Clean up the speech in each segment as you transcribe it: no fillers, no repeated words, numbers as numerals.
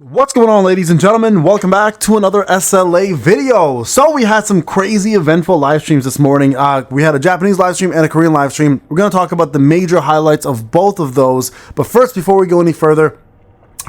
What's going on, ladies and gentlemen? Welcome back to another SLA video. So we had some crazy eventful live streams this morning. We had a Japanese live stream and a Korean live stream. We're going to talk about the major highlights of both of those. But first, before we go any further,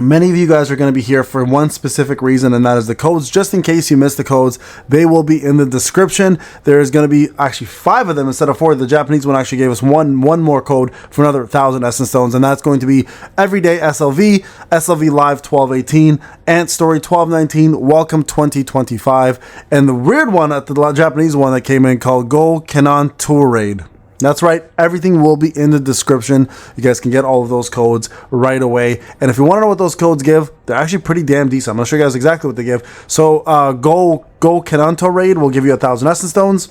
many of you guys are going to be here for one specific reason, and that is the codes. Just in case you missed the codes, they will be in the description. There is going to be actually 5 of them instead of 4. The Japanese one actually gave us one more code for another 1,000 Essence Stones, and that's going to be Everyday SLV, SLV Live 1218, Ant Story 1219, Welcome 2025, and the weird one at the Japanese one that came in called gokanantouraid. That's right, everything will be in the description. You guys can get all of those codes right away. And if you want to know what those codes give, they're actually pretty damn decent. I'm going to show you guys exactly what they give. So, gokanantouraid will give you 1,000 Essence Stones.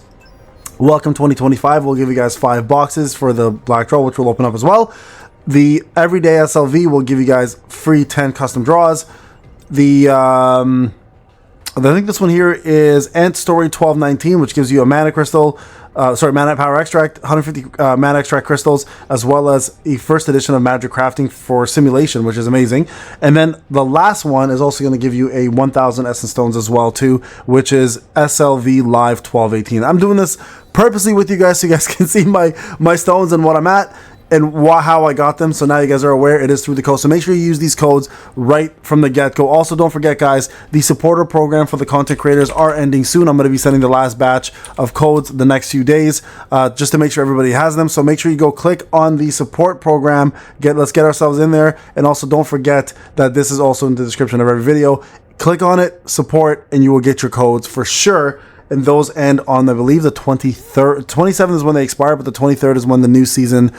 Welcome 2025 will give you guys 5 boxes for the Black Draw, which will open up as well. The Everyday SLV will give you guys free 10 custom draws. I think this one here is Ant Story 1219, which gives you a mana crystal. Mana power extract, 150 mana extract crystals, as well as a first edition of Magic Crafting for simulation, which is amazing. And then the last one is also going to give you a 1,000 Essence Stones as well too, which is SLV Live 1218. I'm doing this purposely with you guys so you guys can see my stones and what I'm at and how I got them. So now you guys are aware it is through the code. So make sure you use these codes right from the get-go. Also, don't forget, guys, the supporter program for the content creators are ending soon. I'm going to be sending the last batch of codes the next few days just to make sure everybody has them. So make sure you go click on the support program. Let's get ourselves in there. And also, don't forget that this is also in the description of every video. Click on it, support, and you will get your codes for sure. And those end on, I believe, the 23rd. 27th is when they expire, but the 23rd is when the new season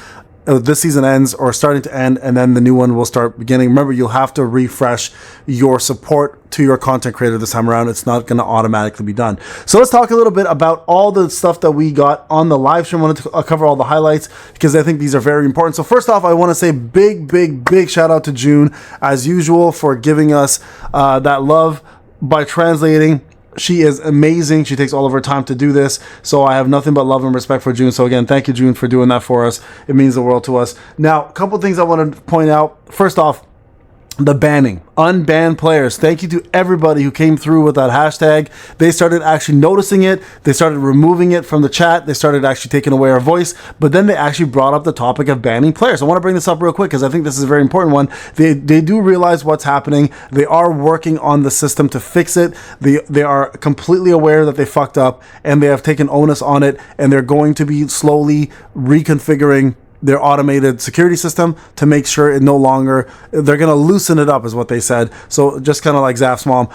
this season ends or starting to end, and then the new one will start beginning. Remember, you'll have to refresh your support to your content creator this time around. It's not going to automatically be done. So let's talk a little bit about all the stuff that we got on the live stream. I wanted to cover all the highlights because I think these are very important. So first off, I want to say big shout out to June, as usual, for giving us that love by translating. She is amazing. She takes all of her time to do this. So I have nothing but love and respect for June. So again, thank you, June, for doing that for us. It means the world to us. Now, a couple things I want to point out. First off, the banning. Unbanned players. Thank you to everybody who came through with that hashtag. They started actually noticing it. They started removing it from the chat. They started actually taking away our voice. But then they actually brought up the topic of banning players. I want to bring this up real quick because I think this is a very important one. They do realize what's happening. They are working on the system to fix it. They are completely aware that they fucked up, and they have taken onus on it, and they're going to be slowly reconfiguring their automated security system to make sure it no longer, they're going to loosen it up is what they said. So just kind of like Zaf's mom,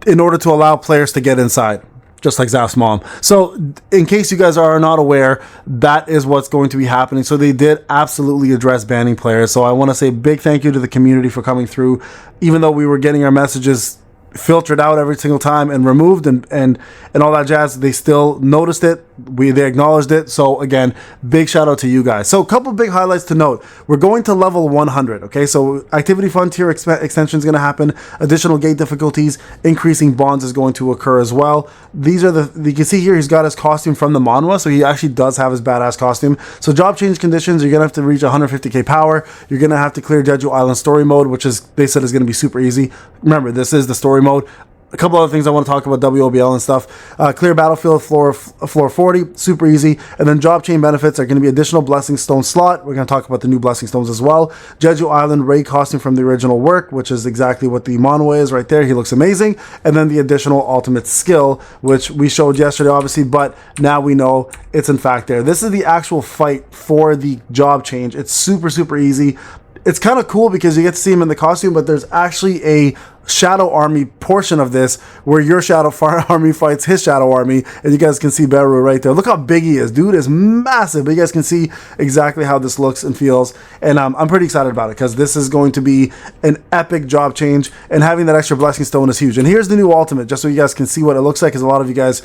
in order to allow players to get inside, just like Zaf's mom. So in case you guys are not aware, that is what's going to be happening. So they did absolutely address banning players. So I want to say big thank you to the community for coming through, even though we were getting our messages filtered out every single time and removed and all that jazz. They still noticed it. They acknowledged it. So again, big shout out to you guys. So a couple big highlights to note. We're going to level 100. Okay, so activity fund tier extension is going to happen. Additional gate difficulties, increasing bonds is going to occur as well. These are you can see here he's got his costume from the manhwa, so he actually does have his badass costume. So job change conditions, you're gonna have to reach 150k power. You're gonna have to clear Jeju Island story mode, which is, they said, is gonna be super easy. Remember, this is the story mode. A couple other things I want to talk about, WOBL and stuff. Clear battlefield floor 40, super easy. And then job chain benefits are going to be additional blessing stone slot. We're going to talk about the new blessing stones as well. Jeju Island Ray costume from the original work, which is exactly what the manhwa is right there. He looks amazing. And then the additional ultimate skill, which we showed yesterday, obviously, but now we know it's in fact there. This is the actual fight for the job change. It's super easy. It's kind of cool because you get to see him in the costume, but there's actually a shadow army portion of this where your shadow army fights his shadow army, and you guys can see Beru right there. Look how big he is. Dude is massive, but you guys can see exactly how this looks and feels, and I'm pretty excited about it because this is going to be an epic job change, and having that extra blessing stone is huge. And here's the new ultimate, just so you guys can see what it looks like, because a lot of you guys,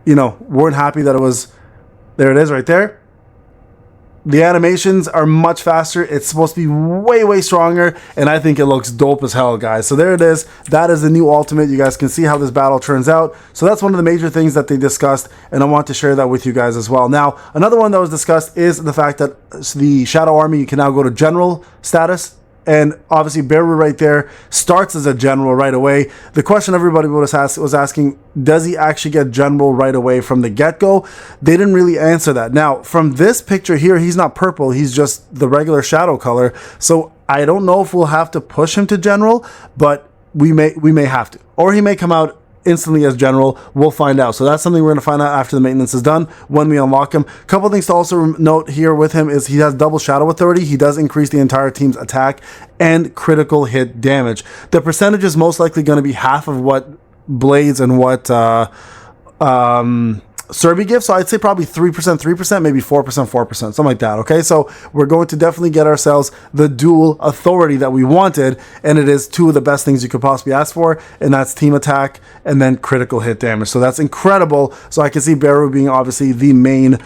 weren't happy that it was, there it is right there. The animations are much faster. It's supposed to be way stronger, and I think it looks dope as hell, guys. So there it is. That is the new ultimate. You guys can see how this battle turns out. So that's one of the major things that they discussed, and I want to share that with you guys as well. Now, another one that was discussed is the fact that the Shadow Army, you can now go to general status, and obviously Beru right there starts as a general right away. The question everybody was asking, does he actually get general right away from the get-go? They didn't really answer that. Now, from this picture here, he's not purple, he's just the regular shadow color. So I don't know if we'll have to push him to general, but we may have to. Or he may come out instantly as general. We'll find out. So that's something we're going to find out after the maintenance is done when we unlock him. A couple of things to also note here with him is he has double shadow authority. He does increase the entire team's attack and critical hit damage. The percentage is most likely going to be half of what Blades and what Serbi gives. So I'd say probably 3%, maybe 4%, something like that. Okay, so we're going to definitely get ourselves the dual authority that we wanted, and it is two of the best things you could possibly ask for, and that's team attack and then critical hit damage. So that's incredible. So I can see Beru being obviously the main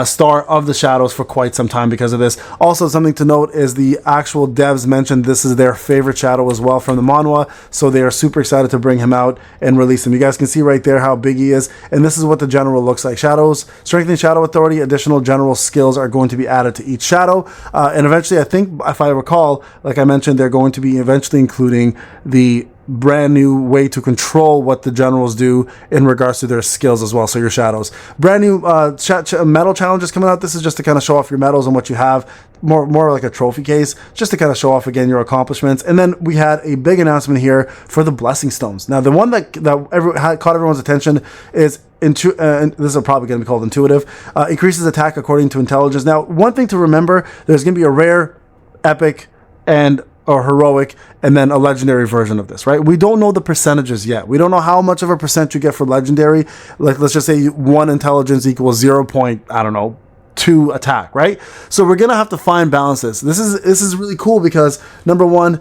star of the shadows for quite some time because of this. Also, something to note is the actual devs mentioned this is their favorite shadow as well from the manhwa, so they are super excited to bring him out and release him. You guys can see right there how big he is, and this is what the general looks like. Shadows, strengthening shadow authority, additional general skills are going to be added to each shadow, and eventually, I think, if I recall, like I mentioned, they're going to be eventually including the brand new way to control what the generals do in regards to their skills as well. So your shadows, brand new medal challenges coming out. This is just to kind of show off your medals and what you have, more like a trophy case, just to kind of show off again your accomplishments. And then we had a big announcement here for the blessing stones. Now the one that caught everyone's attention is this is probably going to be called intuitive. Increases attack according to intelligence. Now, one thing to remember, there's going to be a rare, epic, or heroic, and then a legendary version of this, right? We don't know the percentages yet. We don't know how much of a percent you get for legendary. Like, let's just say 1 intelligence equals 2 attack, right? So we're gonna have to find balances. This is really cool because number one,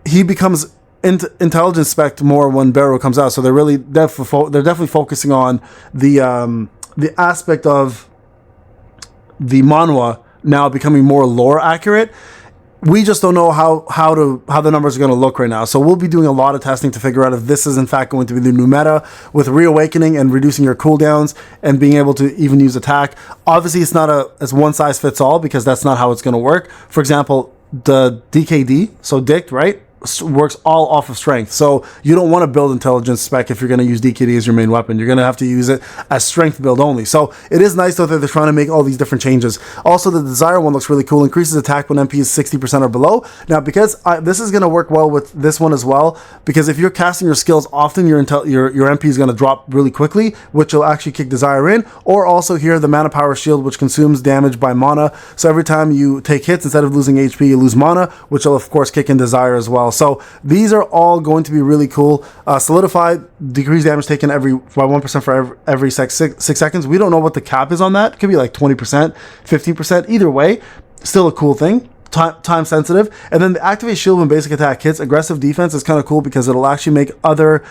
he becomes intelligence spec more when Beru comes out. So they're definitely focusing on the aspect of the manhwa now becoming more lore accurate. We just don't know how the numbers are going to look right now. So we'll be doing a lot of testing to figure out if this is in fact going to be the new meta with reawakening and reducing your cooldowns and being able to even use attack. Obviously, it's not as one size fits all because that's not how it's going to work. For example, the DKD, so Dict, right, works all off of strength. So you don't want to build intelligence spec if you're going to use DKD as your main weapon. You're going to have to use it as strength build only. So it is nice though that they're trying to make all these different changes. Also, the desire one looks really cool. Increases attack when MP is 60% or below. Now, because this is going to work well with this one as well, because if you're casting your skills often, your MP is going to drop really quickly, which will actually kick desire in. Or also here, the mana power shield, which consumes damage by mana. So every time you take hits, instead of losing HP, you lose mana, which will of course kick in desire as well. So these are all going to be really cool. Solidify, decrease damage taken by 1% for every 6 seconds. We don't know what the cap is on that. It could be like 20%, 15%. Either way, still a cool thing. Time sensitive. And then the activate shield when basic attack hits. Aggressive defense is kind of cool because it'll actually make other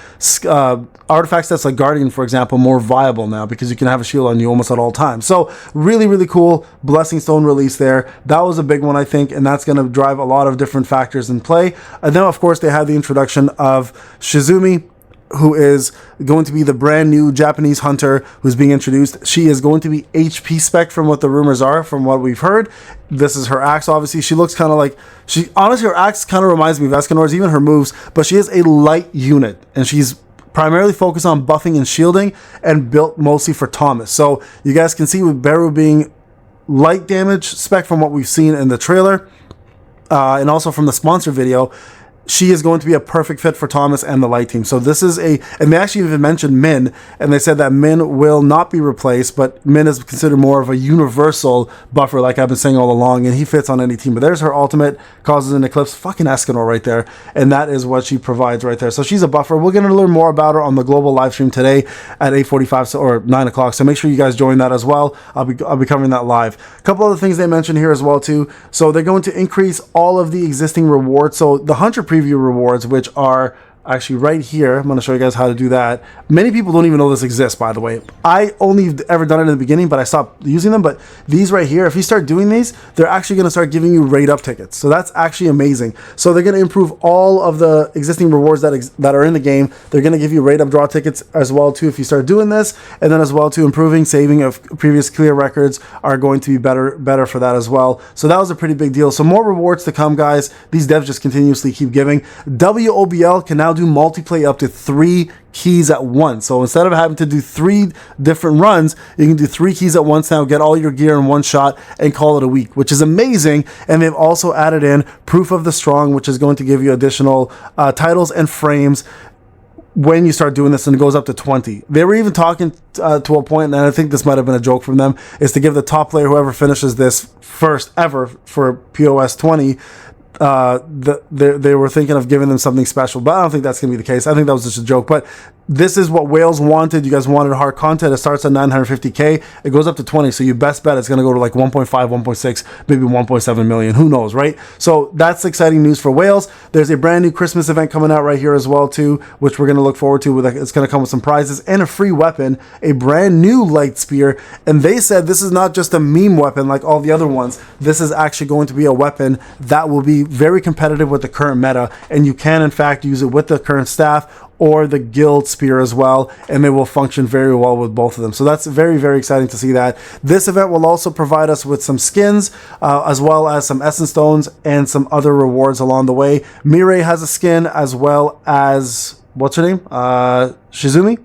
artifact sets like Guardian, for example, more viable now because you can have a shield on you almost at all times. So really, really cool Blessing Stone release there. That was a big one, I think, and that's going to drive a lot of different factors in play. And then, of course, they had the introduction of Shizumi, who is going to be the brand new Japanese hunter who's being introduced. She is going to be HP spec from what the rumors are, from what we've heard. This is her axe, obviously. She looks kind of like, honestly, her axe kind of reminds me of Escanor's, even her moves, but she is a light unit, and she's primarily focused on buffing and shielding and built mostly for Thomas. So you guys can see with Beru being light damage spec from what we've seen in the trailer, and also from the sponsor video, she is going to be a perfect fit for Thomas and the light team. So this is and they actually even mentioned Min, and they said that Min will not be replaced, but Min is considered more of a universal buffer, like I've been saying all along, and he fits on any team. But there's her ultimate, causes an eclipse, fucking Escanor right there, and that is what she provides right there. So she's a buffer. We're going to learn more about her on the global live stream today at 8:45 or 9 o'clock. So make sure you guys join that as well. I'll be covering that live. A couple other things they mentioned here as well too. So they're going to increase all of the existing rewards. So the Hunter preview rewards, which are actually right here. I'm going to show you guys how to do that. Many people don't even know this exists, by the way. I only ever done it in the beginning, but I stopped using them. But these right here, if you start doing these, they're actually going to start giving you raid up tickets. So that's actually amazing. So they're going to improve all of the existing rewards that are in the game. They're going to give you raid up draw tickets as well too if you start doing this, and then as well too improving saving of previous clear records are going to be better for that as well. So that was a pretty big deal. So more rewards to come, guys. These devs just continuously keep giving. WOBL can now do multiplayer up to 3 keys at once. So instead of having to do 3 different runs, you can do 3 keys at once now, get all your gear in one shot, and call it a week, which is amazing. And they've also added in Proof of the Strong, which is going to give you additional titles and frames when you start doing this, and it goes up to 20. They were even talking to a point, and I think this might have been a joke from them, is to give the top player, whoever finishes this first ever for POS 20, they were thinking of giving them something special, but I don't think that's going to be the case. I think that was just a joke, but this is what Wales wanted. You guys wanted hard content. It starts at 950K. It goes up to 20. So you best bet it's going to go to like 1.5, 1.6, maybe 1.7 million. Who knows, right? So that's exciting news for Wales. There's a brand new Christmas event coming out right here as well too, which we're going to look forward to. It's going to come with some prizes and a free weapon, a brand new light spear. And they said this is not just a meme weapon like all the other ones. This is actually going to be a weapon that will be very competitive with the current meta. And you can in fact use it with the current staff or the guild spear as well, and they will function very well with both of them. So that's very, very exciting to see that. This event will also provide us with some skins, as well as some essence stones and some other rewards along the way. Mireille has a skin, as well as, what's her name? Shizumi?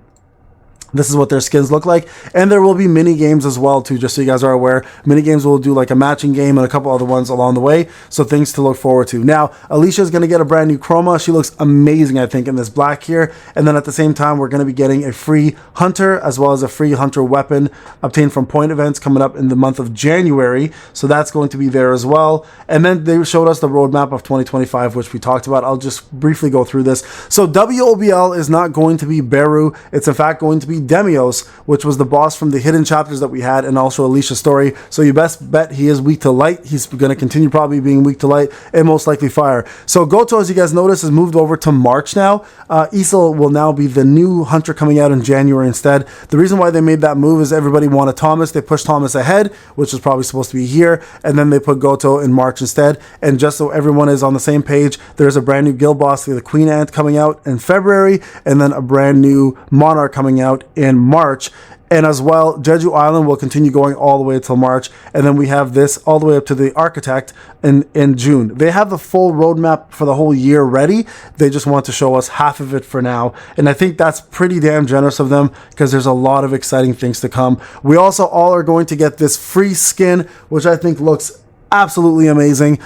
This is what their skins look like. And there will be mini games as well too, just so you guys are aware. Mini games will do like a matching game and a couple other ones along the way. So things to look forward to. Now, Alicia is going to get a brand new chroma. She looks amazing, I think, in this black here. And then at the same time, we're going to be getting a free hunter as well as a free hunter weapon obtained from point events coming up in the month of January. So that's going to be there as well. And then they showed us the roadmap of 2025, which we talked about. I'll just briefly go through this. So WOBL is not going to be Beru. It's in fact going to be Demios, which was the boss from the hidden chapters that we had, and also Alicia's story. So you best bet he is weak to light. He's going to continue probably being weak to light and most likely fire. So Goto, as you guys notice, has moved over to March now. Isel will now be the new hunter coming out in January instead. The reason why they made that move is everybody wanted Thomas. They pushed Thomas ahead, which is probably supposed to be here, and then they put Goto in March instead. And just so everyone is on the same page, there's a brand new guild boss, the Queen Ant, coming out in February, and then a brand new Monarch coming out in March. And as well, Jeju Island will continue going all the way until March. And then we have this all the way up to the Architect in June. They have the full roadmap for the whole year ready. They just want to show us half of it for now. And I think that's pretty damn generous of them, because there's a lot of exciting things to come. We also all are going to get this free skin, which I think looks absolutely amazing,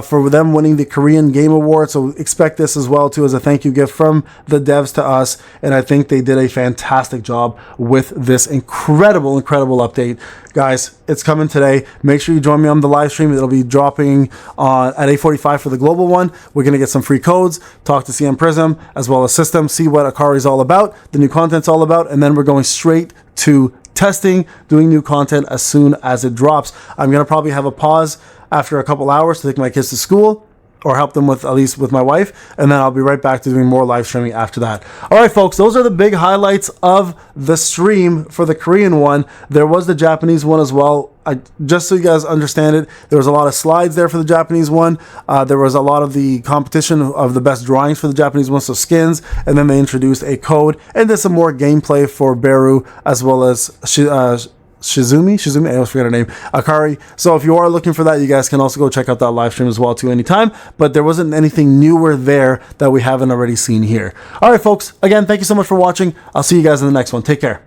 for them winning the Korean Game Award. So expect this as well too, as a thank you gift from the devs to us. And I think they did a fantastic job with this incredible update. Guys, it's coming today. Make sure you join me on the live stream. It'll be dropping on at 8:45 for the global one. We're going to get some free codes, talk to CM Prism as well as System, see what Akari is all about, the new content's all about, and then we're going straight to testing, doing new content as soon as it drops. I'm going to probably have a pause after a couple hours to take my kids to school, or help them with, at least with my wife, and then I'll be right back to doing more live streaming after that. All right, folks, those are the big highlights of the stream for the Korean one. There was the Japanese one as well. Just so you guys understand it, there was a lot of slides there for the Japanese one. There was a lot of the competition of the best drawings for the Japanese one, so skins, and then they introduced a code, and there's some more gameplay for Beru, as well as Shizumi, I always forget her name, Akari. So if you are looking for that, you guys can also go check out that live stream as well too anytime. But there wasn't anything newer there that we haven't already seen here. All right, folks, again, thank you so much for watching. I'll see you guys in the next one. Take care.